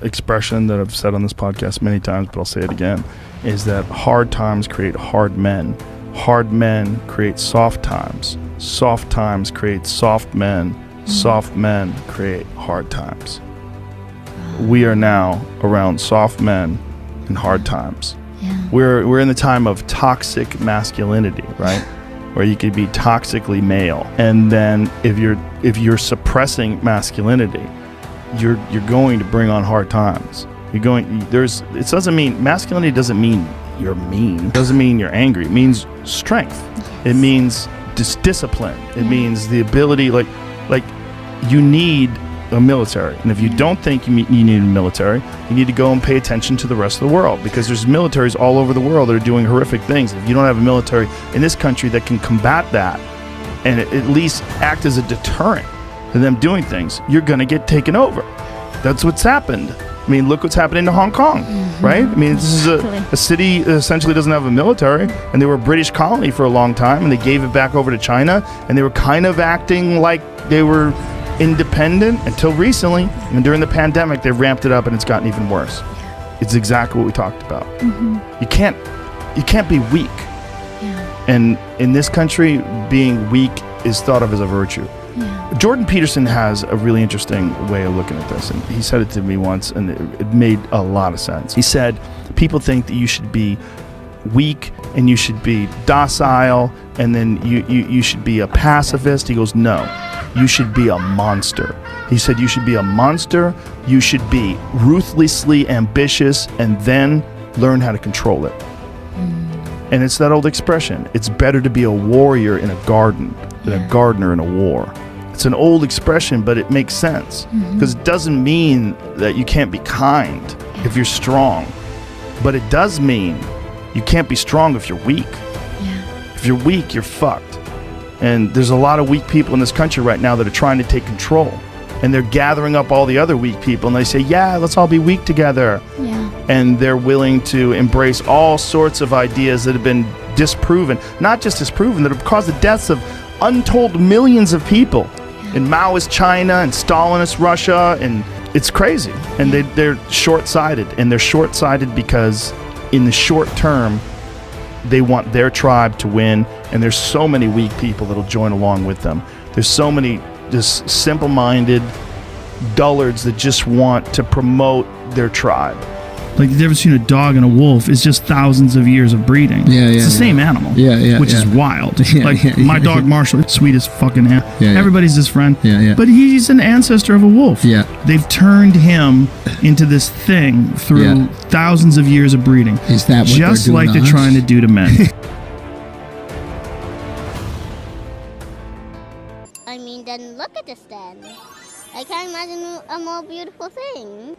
expression that I've said on this podcast many times, but I'll say it again, is that hard times create hard men. Hard men create soft times. Soft times create soft men. Soft men create hard times. We are now around soft men and hard times. Yeah. We're in the time of toxic masculinity, right? Where you could be toxically male, and then if you're suppressing masculinity, you're going to bring on hard times. It doesn't mean masculinity doesn't mean you're mean. It doesn't mean you're angry. It means strength. Yes. It means discipline. It means the ability, like you need a military, and if you don't think you need a military, you need to go and pay attention to the rest of the world, because there's militaries all over the world that are doing horrific things. If you don't have a military in this country that can combat that and at least act as a deterrent to them doing things, you're going to get taken over. That's what's happened. I mean, look what's happening to Hong Kong, right? I mean, this is a city that essentially doesn't have a military, and they were a British colony for a long time, and they gave it back over to China, and they were kind of acting like they were independent until recently, and during the pandemic they ramped it up, and it's gotten even worse. It's exactly what we talked about. You can't be weak, and in this country being weak is thought of as a virtue. Jordan Pederson has a really interesting way of looking at this, and he said it to me once, and it made a lot of sense. He said people think that you should be weak and you should be docile, and then you should be a pacifist. He goes, no, you should be a monster. He said you should be a monster, you should be ruthlessly ambitious, and then learn how to control it. And it's that old expression, it's better to be a warrior in a garden than a gardener in a war. It's an old expression, but it makes sense, because it doesn't mean that you can't be kind if you're strong, but it does mean you can't be strong if you're weak. If you're weak, you're fucked. And there's a lot of weak people in this country right now that are trying to take control, and they're gathering up all the other weak people, and they say, yeah, let's all be weak together. And they're willing to embrace all sorts of ideas that have been disproven, not just disproven, that have caused the deaths of untold millions of people in Maoist China and Stalinist Russia, and it's crazy. And they're short-sighted, and they're short-sighted because in the short term they want their tribe to win, and there's so many weak people that'll join along with them. There's so many just simple-minded dullards that just want to promote their tribe. Like the difference between a dog and a wolf is just thousands of years of breeding. It's the same animal, which is wild. My dog Marshall, sweetest fucking animal. Everybody's his friend, but he's an ancestor of a wolf. They've turned him into this thing through thousands of years of breeding. Is that what just they're doing like they're trying to do to men? I mean, then look at this then. I can't imagine a more beautiful thing.